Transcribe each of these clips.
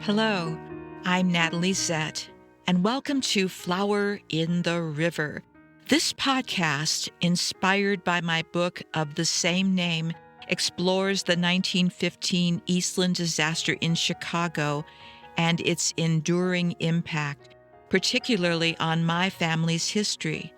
Hello, I'm Natalie Zett, and welcome to Flower in the River. This podcast, inspired by my book of the same name, explores the 1915 Eastland Disaster in Chicago and its enduring impact, particularly on my family's history.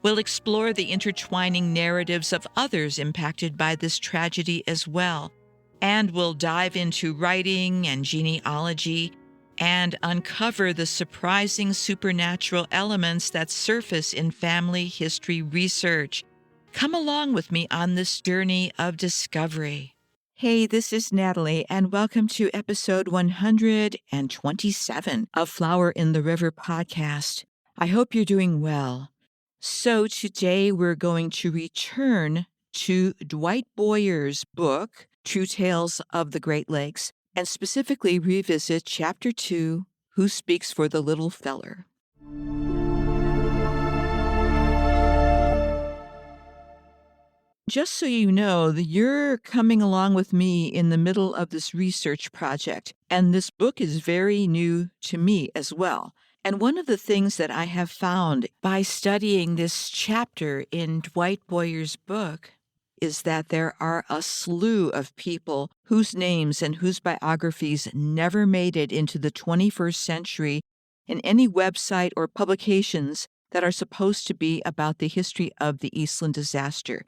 We'll explore the intertwining narratives of others impacted by this tragedy as well. And we'll dive into writing and genealogy and uncover the surprising supernatural elements that surface in family history research. Come along with me on this journey of discovery. Hey, this is Natalie, and welcome to episode 127 of Flower in the River podcast. I hope you're doing well. So today we're going to return to Dwight Boyer's book, True Tales of the Great Lakes, and specifically revisit Chapter 2, Who Speaks for the Little Feller. Just so you know, you're coming along with me in the middle of this research project, and this book is very new to me as well. And one of the things that I have found by studying this chapter in Dwight Boyer's book is that there are a slew of people whose names and whose biographies never made it into the 21st century in any website or publications that are supposed to be about the history of the Eastland Disaster,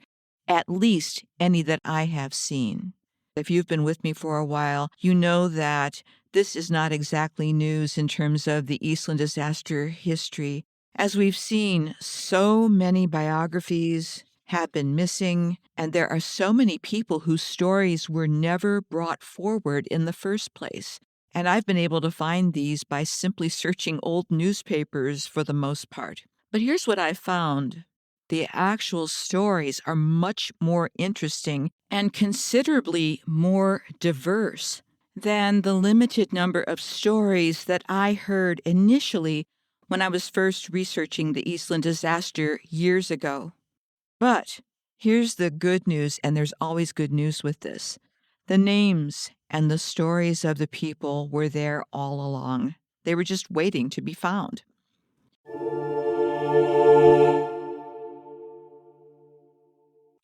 at least any that I have seen. If you've been with me for a while, you know that this is not exactly news in terms of the Eastland Disaster history. As we've seen, so many biographies have been missing, and there are so many people whose stories were never brought forward in the first place. And I've been able to find these by simply searching old newspapers for the most part. But here's what I found. The actual stories are much more interesting and considerably more diverse than the limited number of stories that I heard initially when I was first researching the Eastland Disaster years ago. But here's the good news, and there's always good news with this. The names and the stories of the people were there all along. They were just waiting to be found.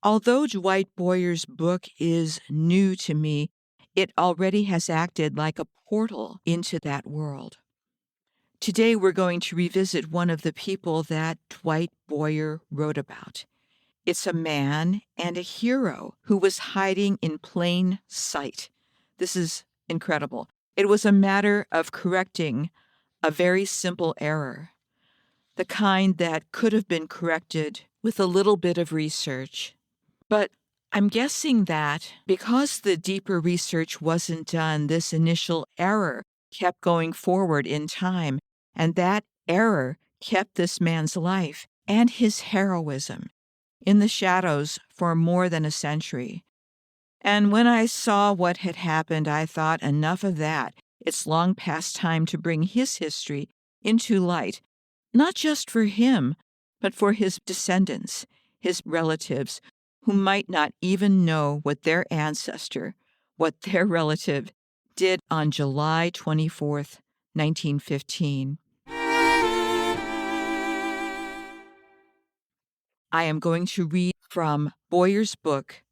Although Dwight Boyer's book is new to me, it already has acted like a portal into that world. Today we're going to revisit one of the people that Dwight Boyer wrote about. It's a man and a hero who was hiding in plain sight. This is incredible. It was a matter of correcting a very simple error, the kind that could have been corrected with a little bit of research. But I'm guessing that because the deeper research wasn't done, this initial error kept going forward in time, and that error kept this man's life and his heroism in the shadows for more than a century. And when I saw what had happened, I thought, enough of that. It's long past time to bring his history into light, not just for him, but for his descendants, his relatives, who might not even know what their ancestor, what their relative, did on July 24th, 1915. I am going to read from Boyer's book,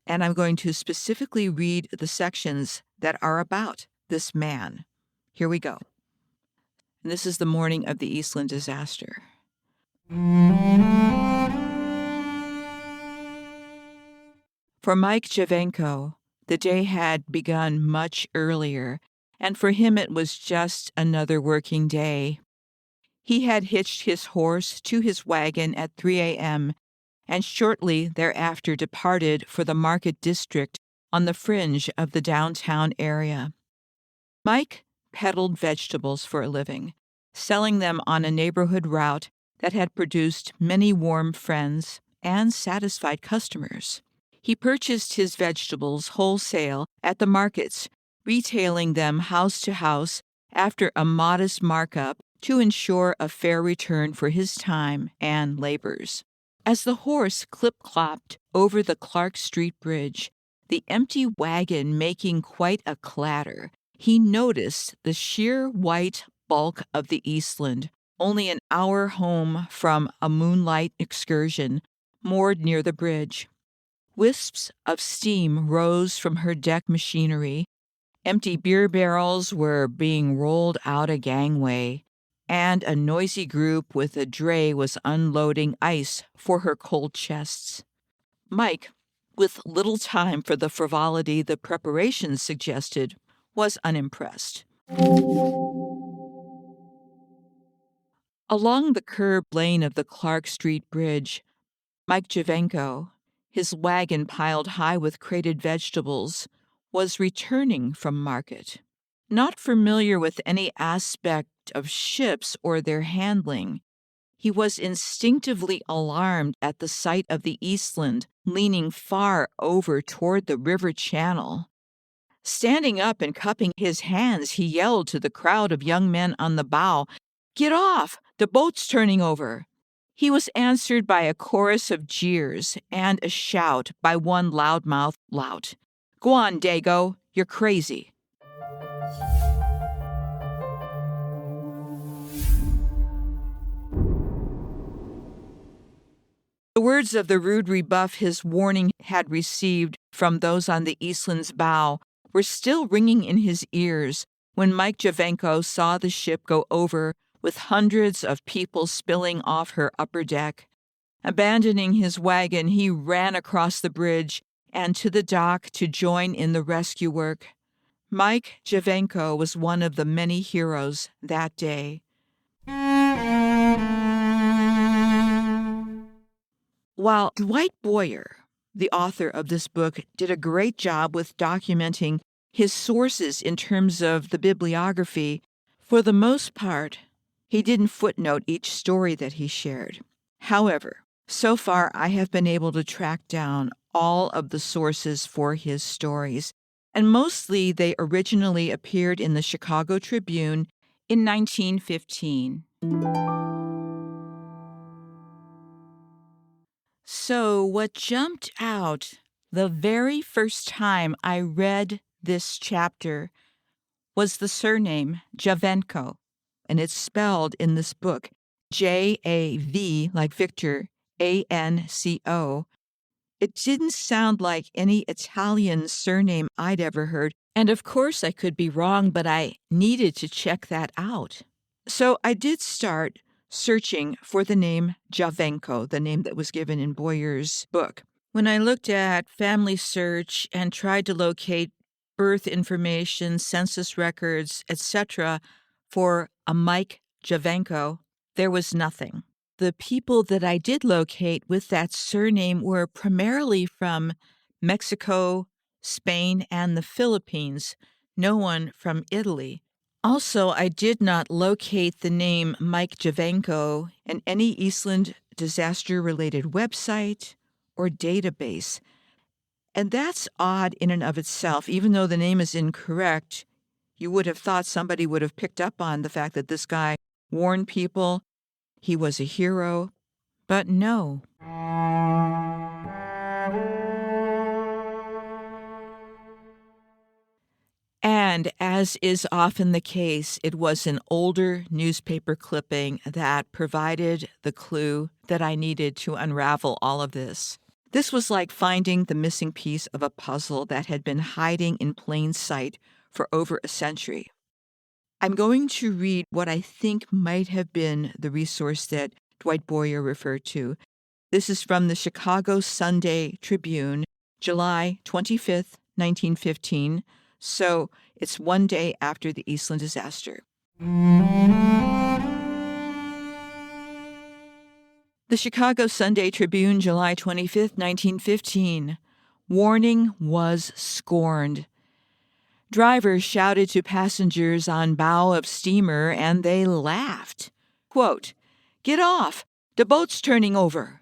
and I'm going to specifically read the sections that are about this man. Here we go. And this is the morning of the Eastland Disaster. For Mike Javenko, the day had begun much earlier, and for him it was just another working day. He had hitched his horse to his wagon at 3 a.m. and shortly thereafter departed for the market district on the fringe of the downtown area. Mike peddled vegetables for a living, selling them on a neighborhood route that had produced many warm friends and satisfied customers. He purchased his vegetables wholesale at the markets, retailing them house to house after a modest markup to ensure a fair return for his time and labors. As the horse clip-clopped over the Clark Street Bridge, the empty wagon making quite a clatter, he noticed the sheer white bulk of the Eastland, only an hour home from a moonlight excursion, moored near the bridge. Wisps of steam rose from her deck machinery. Empty beer barrels were being rolled out a gangway, and a noisy group with a dray was unloading ice for her cold chests. Mike, with little time for the frivolity the preparations suggested, was unimpressed. Along the curved lane of the Clark Street Bridge, Mike Javenko, his wagon piled high with crated vegetables, was returning from market. Not familiar with any aspect of ships or their handling, he was instinctively alarmed at the sight of the Eastland leaning far over toward the river channel. Standing up and cupping his hands, he yelled to the crowd of young men on the bow, "Get off! The boat's turning over!" He was answered by a chorus of jeers and a shout by one loudmouth lout. "Go on, Dago, you're crazy." The words of the rude rebuff his warning had received from those on the Eastland's bow were still ringing in his ears when Mike Javenko saw the ship go over with hundreds of people spilling off her upper deck. Abandoning his wagon, he ran across the bridge and to the dock to join in the rescue work. Mike Javenko was one of the many heroes that day. While Dwight Boyer, the author of this book, did a great job with documenting his sources in terms of the bibliography, for the most part, he didn't footnote each story that he shared. However, so far I have been able to track down all of the sources for his stories, and mostly they originally appeared in the Chicago Tribune in 1915. So, what jumped out the very first time I read this chapter was the surname Javenko, and it's spelled in this book Jav, like Victor, Anco. It didn't sound like any Italian surname I'd ever heard, and of course I could be wrong, but I needed to check that out. So I did start searching for the name Javenko, the name that was given in Boyer's book. When I looked at Family Search and tried to locate birth information, census records, etc., for a Mike Javenko, there was nothing. The people that I did locate with that surname were primarily from Mexico, Spain, and the Philippines, no one from Italy. Also, I did not locate the name Mike Javenko in any Eastland disaster-related website or database. And that's odd in and of itself. Even though the name is incorrect, you would have thought somebody would have picked up on the fact that this guy warned people, he was a hero, but no. And as is often the case, it was an older newspaper clipping that provided the clue that I needed to unravel all of this. This was like finding the missing piece of a puzzle that had been hiding in plain sight for over a century. I'm going to read what I think might have been the resource that Dwight Boyer referred to. This is from the Chicago Sunday Tribune, July 25th, 1915. So it's one day after the Eastland disaster. The Chicago Sunday Tribune, July 25th, 1915. Warning was scorned. Drivers shouted to passengers on bow of steamer, and they laughed. Quote, "Get off! The boat's turning over."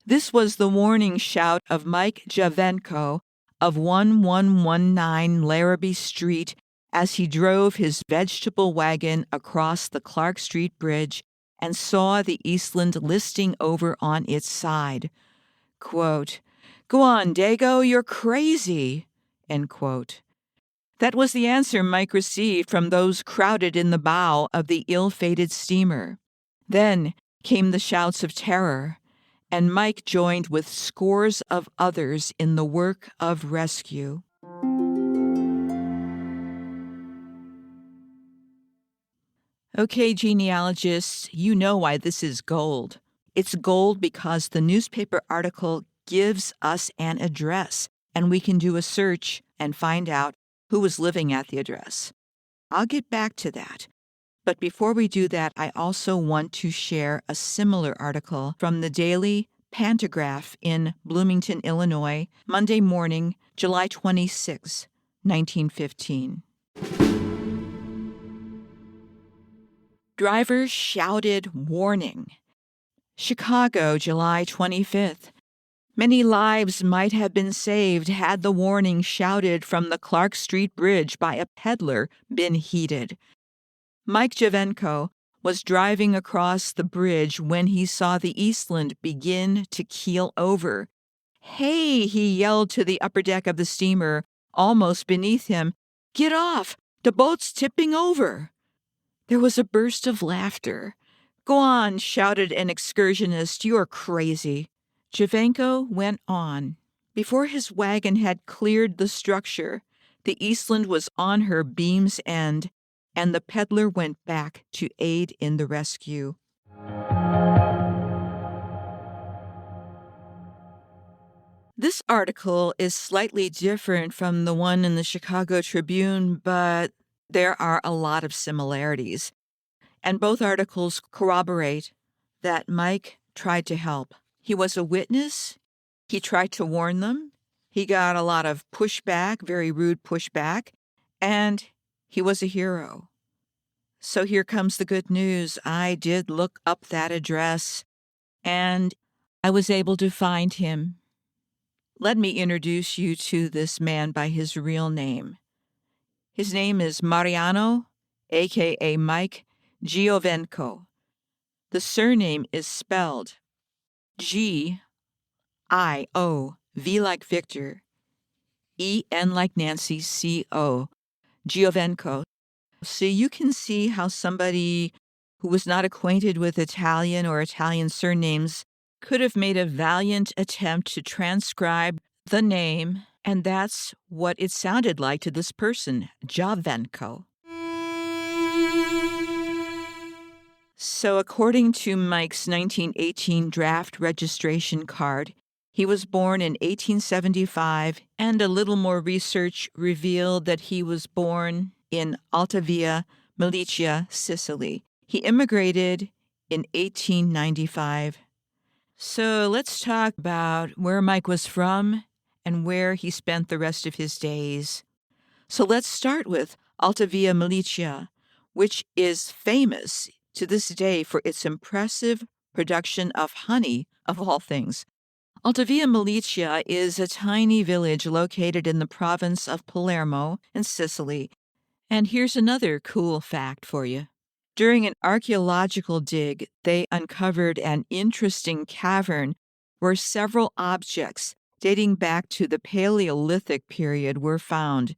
This was the warning shout of Mike Javenko of 1119 Larrabee Street as he drove his vegetable wagon across the Clark Street Bridge and saw the Eastland listing over on its side. Quote, "Go on, Dago, you're crazy," end quote. That was the answer Mike received from those crowded in the bow of the ill-fated steamer. Then came the shouts of terror, and Mike joined with scores of others in the work of rescue. Okay, genealogists, you know why this is gold. It's gold because the newspaper article gives us an address, and we can do a search and find out who was living at the address. I'll get back to that. But before we do that, I also want to share a similar article from the Daily Pantograph in Bloomington, Illinois, Monday morning, July 26, 1915. Drivers shouted warning. Chicago, July 25th. Many lives might have been saved had the warning shouted from the Clark Street Bridge by a peddler been heeded. Mike Javenko was driving across the bridge when he saw the Eastland begin to keel over. "Hey," he yelled to the upper deck of the steamer, almost beneath him. "Get off! The boat's tipping over!" There was a burst of laughter. "Go on," shouted an excursionist. "You're crazy." Javenko went on. Before his wagon had cleared the structure, the Eastland was on her beam's end, and the peddler went back to aid in the rescue. This article is slightly different from the one in the Chicago Tribune, but there are a lot of similarities. And both articles corroborate that Mike tried to help. He was a witness. He tried to warn them. He got a lot of pushback, very rude pushback, and he was a hero. So here comes the good news. I did look up that address, and I was able to find him. Let me introduce you to this man by his real name. His name is Mariano, a.k.a. Mike Giovenco. The surname is spelled G-I-O, V like Victor, E-N like Nancy, C-O, Giovenco. So you can see how somebody who was not acquainted with Italian or Italian surnames could have made a valiant attempt to transcribe the name, and that's what it sounded like to this person, Giovenco. So according to Mike's 1918 draft registration card, he was born in 1875, and a little more research revealed that he was born in Altavia, Milicia, Sicily. He immigrated in 1895. So let's talk about where Mike was from and where he spent the rest of his days. So let's start with Altavia, Milicia, which is famous to this day for its impressive production of honey, of all things. Altavia Milicia is a tiny village located in the province of Palermo in Sicily. And here's another cool fact for you. During an archaeological dig, they uncovered an interesting cavern where several objects dating back to the Paleolithic period were found.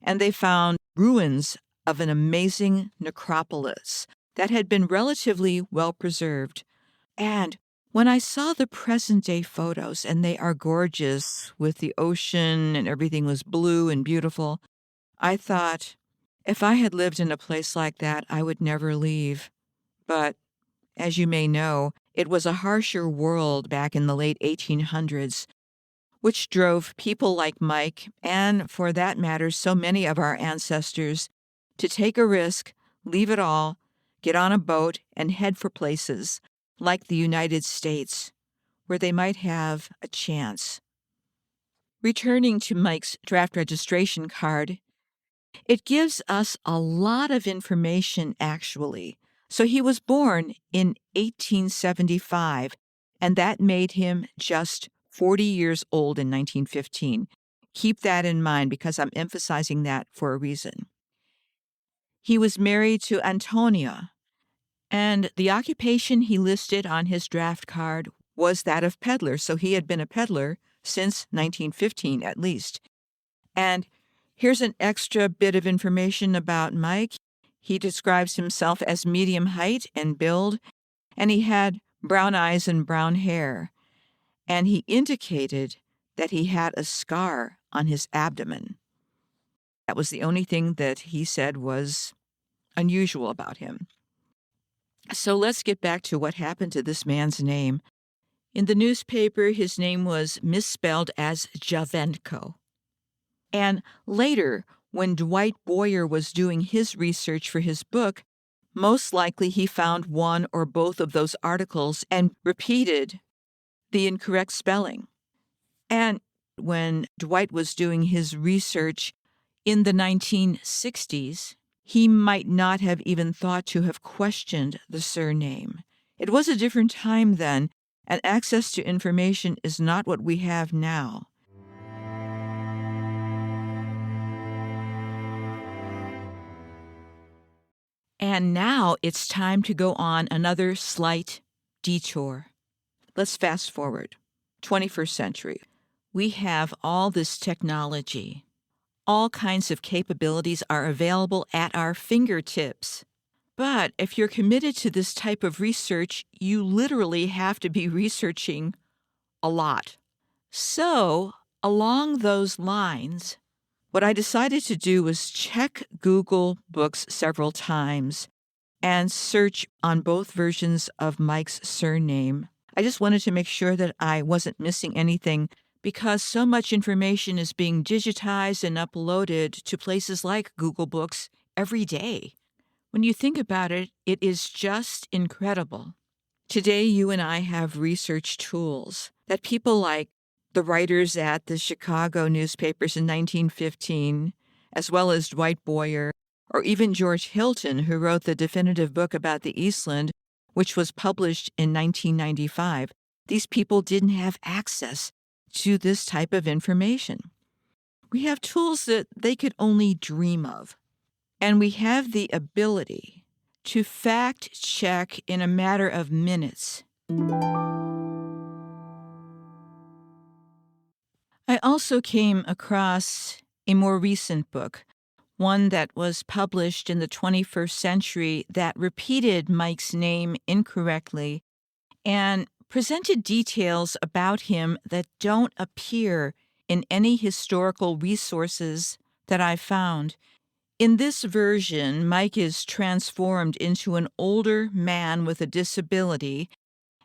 And they found ruins of an amazing necropolis that had been relatively well preserved. And when I saw the present-day photos, and they are gorgeous with the ocean and everything was blue and beautiful, I thought, if I had lived in a place like that, I would never leave. But, as you may know, it was a harsher world back in the late 1800s, which drove people like Mike, and for that matter, so many of our ancestors, to take a risk, leave it all, get on a boat, and head for places like the United States, where they might have a chance. Returning to Mike's draft registration card, it gives us a lot of information, actually. So he was born in 1875, and that made him just 40 years old in 1915. Keep that in mind because I'm emphasizing that for a reason. He was married to Antonia, and the occupation he listed on his draft card was that of peddler, so he had been a peddler since 1915 at least. And Here's an extra bit of information about Mike. He describes himself as medium height and build, and he had brown eyes and brown hair. And he indicated that he had a scar on his abdomen. That was the only thing that he said was unusual about him. So let's get back to what happened to this man's name. In the newspaper, his name was misspelled as Javenko. And later, when Dwight Boyer was doing his research for his book, most likely he found one or both of those articles and repeated the incorrect spelling. And when Dwight was doing his research in the 1960s, he might not have even thought to have questioned the surname. It was a different time then, and access to information is not what we have now. And now it's time to go on another slight detour. Let's fast forward. 21st century. We have all this technology. All kinds of capabilities are available at our fingertips. But if you're committed to this type of research, you literally have to be researching a lot. So, along those lines, what I decided to do was check Google Books several times and search on both versions of Mike's surname. I just wanted to make sure that I wasn't missing anything because so much information is being digitized and uploaded to places like Google Books every day. When you think about it, it is just incredible. Today, you and I have research tools that people like the writers at the Chicago newspapers in 1915, as well as Dwight Boyer, or even George Hilton, who wrote the definitive book about the Eastland, which was published in 1995. These people didn't have access to this type of information. We have tools that they could only dream of. And we have the ability to fact check in a matter of minutes. I also came across a more recent book, one that was published in the 21st century that repeated Mike's name incorrectly and presented details about him that don't appear in any historical resources that I found. In this version, Mike is transformed into an older man with a disability,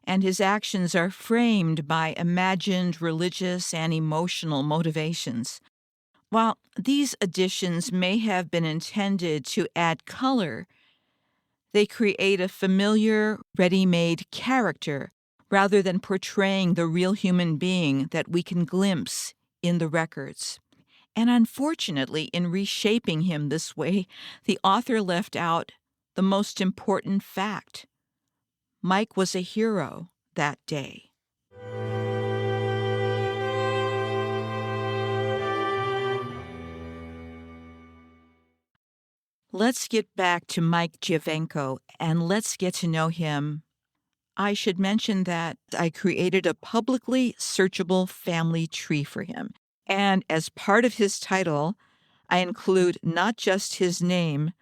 and his actions are framed by imagined religious and emotional motivations. While these additions may have been intended to add color, they create a familiar, ready-made character rather than portraying the real human being that we can glimpse in the records. And unfortunately, in reshaping him this way, the author left out the most important fact. Mike was a hero that day. Let's get back to Mike Javenko and let's get to know him. I should mention that I created a publicly searchable family tree for him. And as part of his title, I include not just his name,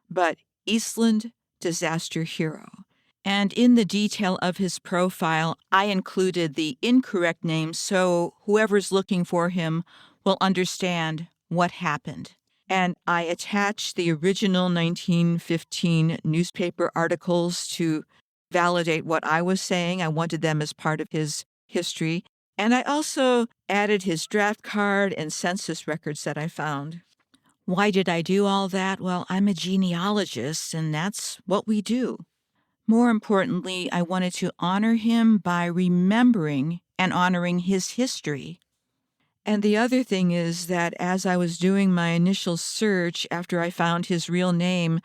but Eastland Disaster Hero. And in the detail of his profile, I included the incorrect name so whoever's looking for him will understand what happened. And I attached the original 1915 newspaper articles to validate what I was saying. I wanted them as part of his history. And I also added his draft card and census records that I found. Why did I do all that? Well, I'm a genealogist, and that's what we do. More importantly, I wanted to honor him by remembering and honoring his history. And the other thing is that as I was doing my initial search after I found his real name,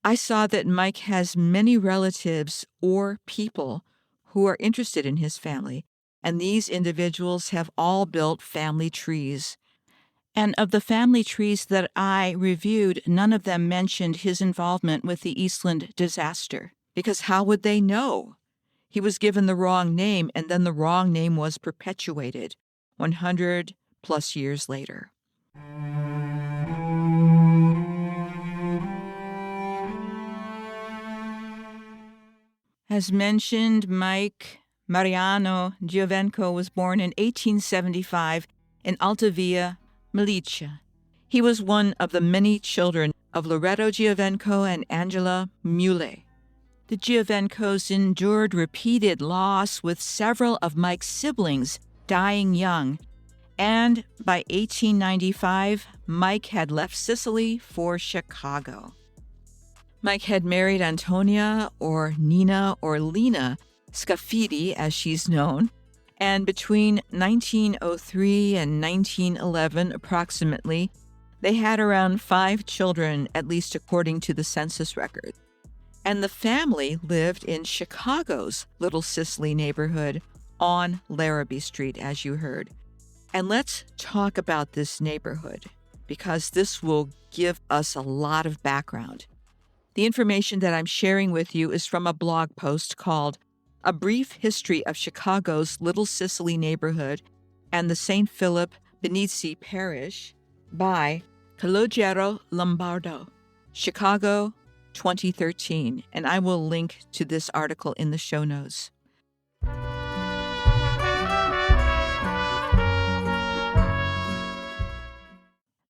I saw that Mike has many relatives or people who are interested in his family, and these individuals have all built family trees. And of the family trees that I reviewed, none of them mentioned his involvement with the Eastland disaster, because how would they know? He was given the wrong name, and then the wrong name was perpetuated 100 plus years later. As mentioned, Mike Mariano Giovenco was born in 1875 in Altavia, Milicia. He was one of the many children of Loretto Giovenco and Angela Mule. The Giovencos endured repeated loss, with several of Mike's siblings dying young, and by 1895, Mike had left Sicily for Chicago. Mike had married Antonia, or Nina, or Lena Scafidi, as she's known, and between 1903 and 1911, approximately, they had around 5 children, at least according to the census record. And the family lived in Chicago's Little Sicily neighborhood on Larrabee Street, as you heard. And let's talk about this neighborhood, because this will give us a lot of background. The information that I'm sharing with you is from a blog post called A Brief History of Chicago's Little Sicily Neighborhood and the St. Philip Benizi Parish by Calogero Lombardo, Chicago, 2013, and I will link to this article in the show notes.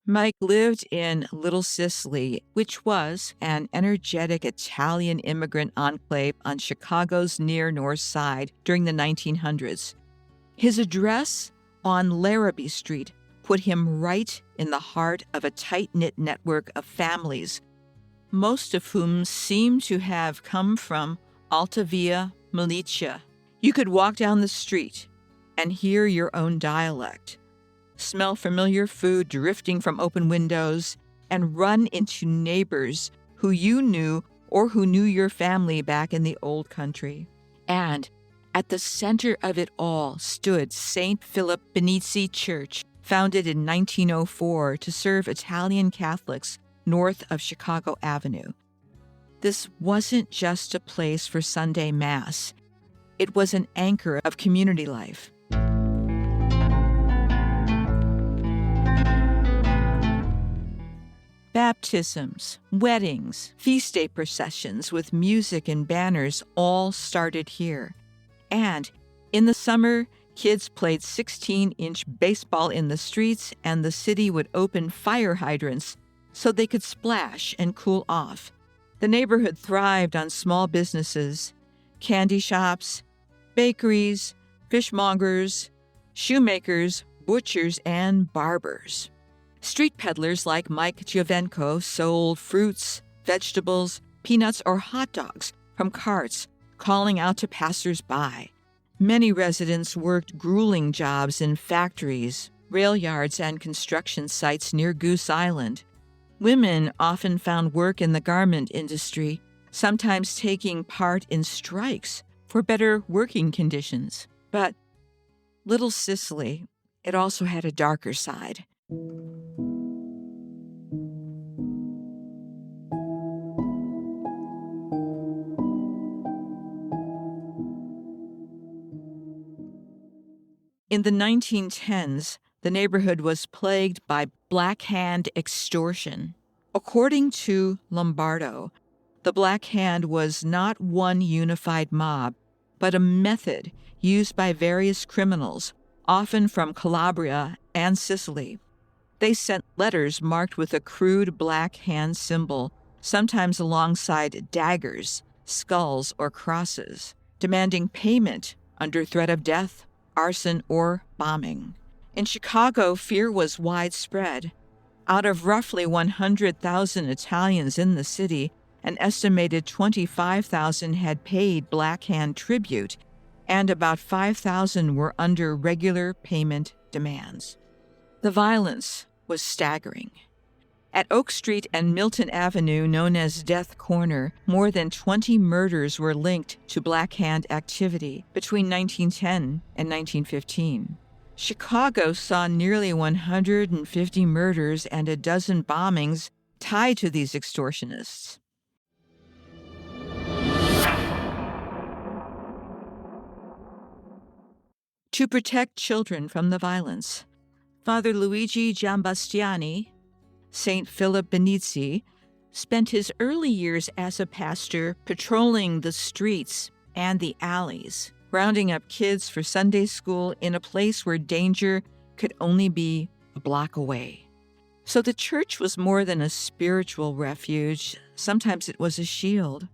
Mike lived in Little Sicily, which was an energetic Italian immigrant enclave on Chicago's near north side during the 1900s. His address on Larrabee Street put him right in the heart of a tight-knit network of families, most of whom seem to have come from Altavia, Milicia. You could walk down the street and hear your own dialect, smell familiar food drifting from open windows, and run into neighbors who you knew or who knew your family back in the old country. And at the center of it all stood St. Philip Benizi Church, founded in 1904 to serve Italian Catholics north of Chicago Avenue. This wasn't just a place for Sunday Mass. It was an anchor of community life. Baptisms, weddings, feast day processions with music and banners all started here. And in the summer, kids played 16-inch baseball in the streets, and the city would open fire hydrants so they could splash and cool off. The neighborhood thrived on small businesses, candy shops, bakeries, fishmongers, shoemakers, butchers, and barbers. Street peddlers like Mike Giovenco sold fruits, vegetables, peanuts, or hot dogs from carts, calling out to passers-by. Many residents worked grueling jobs in factories, rail yards, and construction sites near Goose Island. Women often found work in the garment industry, sometimes taking part in strikes for better working conditions. But Little Sicily, it also had a darker side. In the 1910s, the neighborhood was plagued by Black Hand extortion. According to Lombardo, the Black Hand was not one unified mob, but a method used by various criminals, often from Calabria and Sicily. They sent letters marked with a crude Black Hand symbol, sometimes alongside daggers, skulls, or crosses, demanding payment under threat of death, arson, or bombing. In Chicago, fear was widespread. Out of roughly 100,000 Italians in the city, an estimated 25,000 had paid Black Hand tribute, and about 5,000 were under regular payment demands. The violence was staggering. At Oak Street and Milton Avenue, known as Death Corner, more than 20 murders were linked to Black Hand activity between 1910 and 1915. Chicago saw nearly 150 murders and a dozen bombings tied to these extortionists. To protect children from the violence, Father Luigi Giambastiani, St. Philip Benizi, spent his early years as a pastor patrolling the streets and the alleys, rounding up kids for Sunday school in a place where danger could only be a block away. So the church was more than a spiritual refuge. Sometimes it was a shield.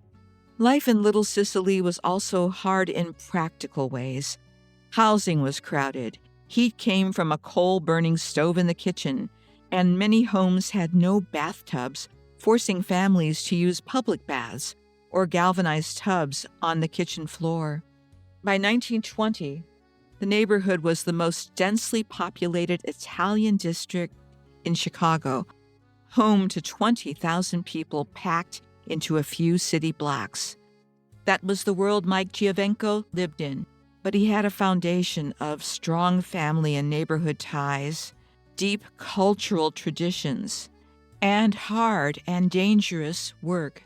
Life in Little Sicily was also hard in practical ways. Housing was crowded. Heat came from a coal-burning stove in the kitchen, and many homes had no bathtubs, forcing families to use public baths or galvanized tubs on the kitchen floor. By 1920, the neighborhood was the most densely populated Italian district in Chicago, home to 20,000 people packed into a few city blocks. That was the world Mike Giovenco lived in, but he had a foundation of strong family and neighborhood ties, deep cultural traditions, and hard and dangerous work.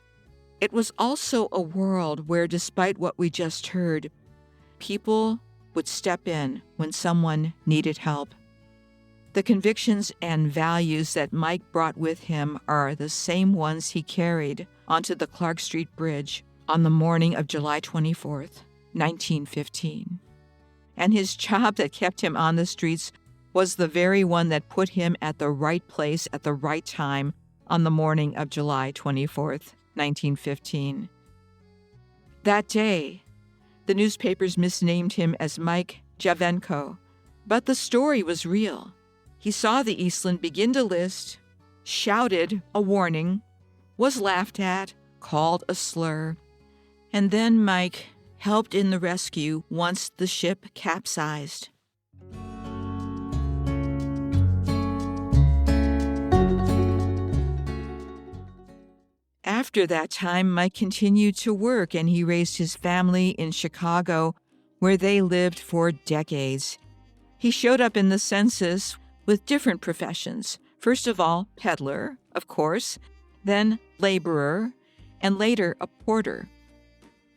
It was also a world where, despite what we just heard, people would step in when someone needed help. The convictions and values that Mike brought with him are the same ones he carried onto the Clark Street Bridge on the morning of July 24th, 1915. And his job that kept him on the streets was the very one that put him at the right place at the right time on the morning of July 24th, 1915. That day, the newspapers misnamed him as Mike Giovenco, but the story was real. He saw the Eastland begin to list, shouted a warning, was laughed at, called a slur, and then Mike helped in the rescue once the ship capsized. After that time, Mike continued to work, and he raised his family in Chicago, where they lived for decades. He showed up in the census with different professions. First of all, peddler, of course, then laborer, and later a porter.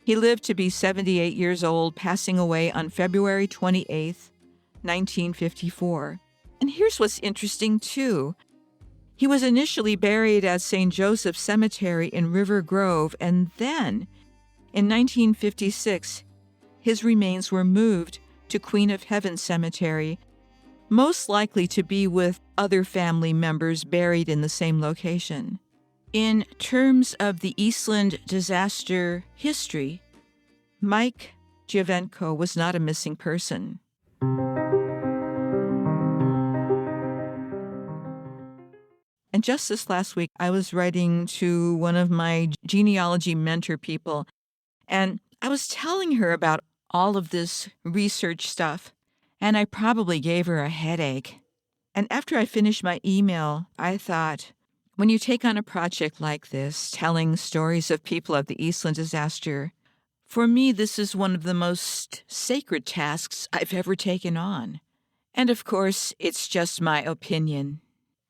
He lived to be 78 years old, passing away on February 28th, 1954. And here's what's interesting, too. He was initially buried at St. Joseph's Cemetery in River Grove, and then, in 1956, his remains were moved to Queen of Heaven Cemetery, most likely to be with other family members buried in the same location. In terms of the Eastland Disaster history, Mike Giovenco was not a missing person. And just this last week, I was writing to one of my genealogy mentor people, and I was telling her about all of this research stuff, and I probably gave her a headache. And after I finished my email, I thought, when you take on a project like this, telling stories of people of the Eastland Disaster, for me, this is one of the most sacred tasks I've ever taken on. And of course, it's just my opinion.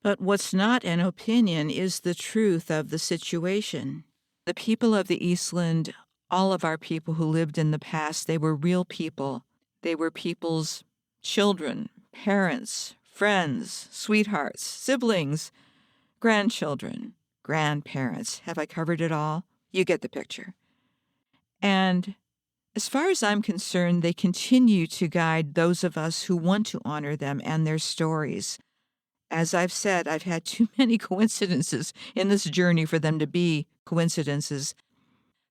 But what's not an opinion is the truth of the situation. The people of the Eastland, all of our people who lived in the past, they were real people. They were people's children, parents, friends, sweethearts, siblings, grandchildren, grandparents. Have I covered it all? You get the picture. And as far as I'm concerned, they continue to guide those of us who want to honor them and their stories. As I've said, I've had too many coincidences in this journey for them to be coincidences.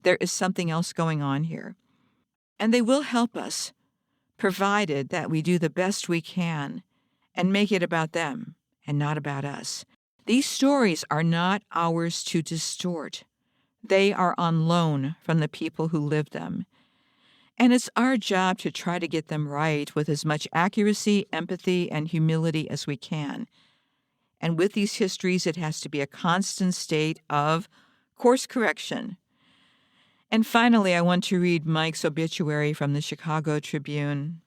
There is something else going on here. And they will help us, provided that we do the best we can and make it about them and not about us. These stories are not ours to distort. They are on loan from the people who lived them. And it's our job to try to get them right with as much accuracy, empathy, and humility as we can. And with these histories, it has to be a constant state of course correction. And finally, I want to read Mike's obituary from the Chicago Tribune.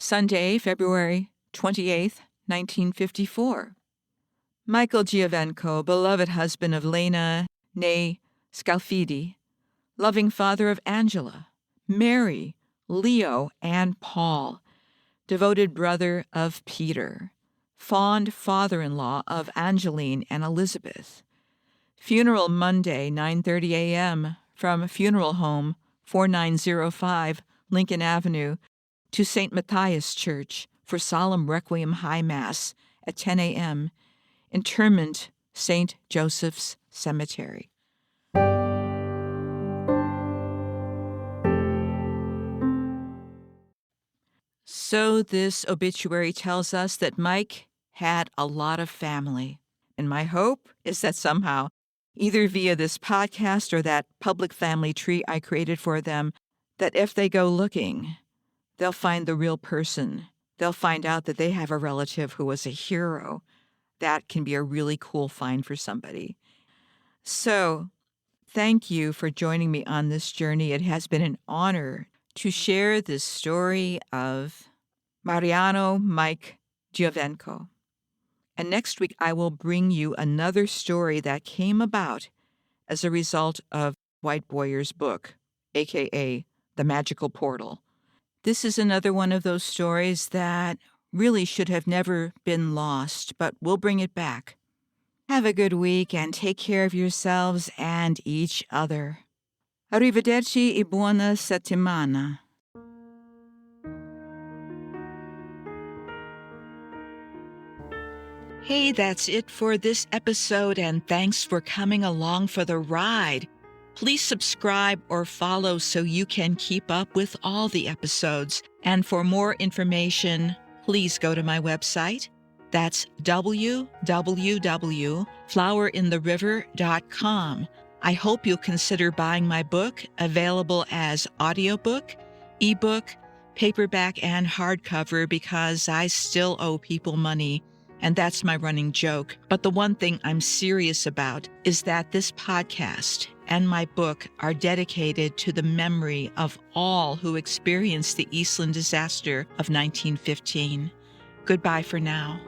Sunday, February 28th, 1954. Michael Giovenco, beloved husband of Lena, née Scalfidi, loving father of Angela, Mary, Leo, and Paul, devoted brother of Peter, fond father-in-law of Angeline and Elizabeth. Funeral Monday, 9:30 a.m. from Funeral Home, 4905 Lincoln Avenue, to St. Matthias Church for Solemn Requiem High Mass at 10 a.m. Interment, St. Joseph's Cemetery. So this obituary tells us that Mike had a lot of family. And my hope is that somehow, either via this podcast or that public family tree I created for them, that if they go looking, they'll find the real person. They'll find out that they have a relative who was a hero. That can be a really cool find for somebody. So, thank you for joining me on this journey. It has been an honor to share this story of Mariano Mike Giovenco. And next week, I will bring you another story that came about as a result of Dwight Boyer's book, a.k.a. The Magical Portal. This is another one of those stories that really should have never been lost, but we'll bring it back. Have a good week and take care of yourselves and each other. Arrivederci e buona settimana. Hey, that's it for this episode, and thanks for coming along for the ride. Please subscribe or follow so you can keep up with all the episodes. And for more information, please go to my website. That's www.flowerintheriver.com. I hope you'll consider buying my book, available as audiobook, ebook, paperback, and hardcover, because I still owe people money. And that's my running joke. But the one thing I'm serious about is that this podcast and my book are dedicated to the memory of all who experienced the Eastland Disaster of 1915. Goodbye for now.